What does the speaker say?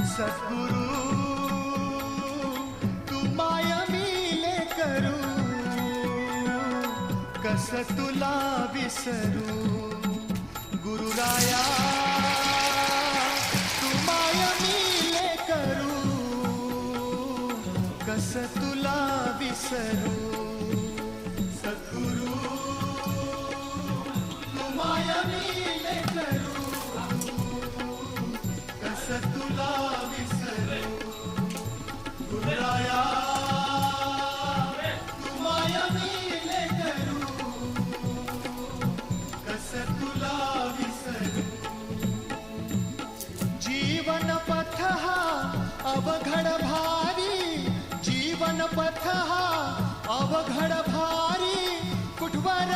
सद्गुरु तू माया मिले करू, कस तुला विसरू. गुरुराया तू माया मिले करू, कस तुला विसरू. सद्गुरु तू माया मिले करू, कस तुला विसरू. गुरुराया तू माया मिले करू, कस तुला विसरू. जीवन पथ हा अवघड भारी, जीवन पथ हा अवघड भारी, कुठवर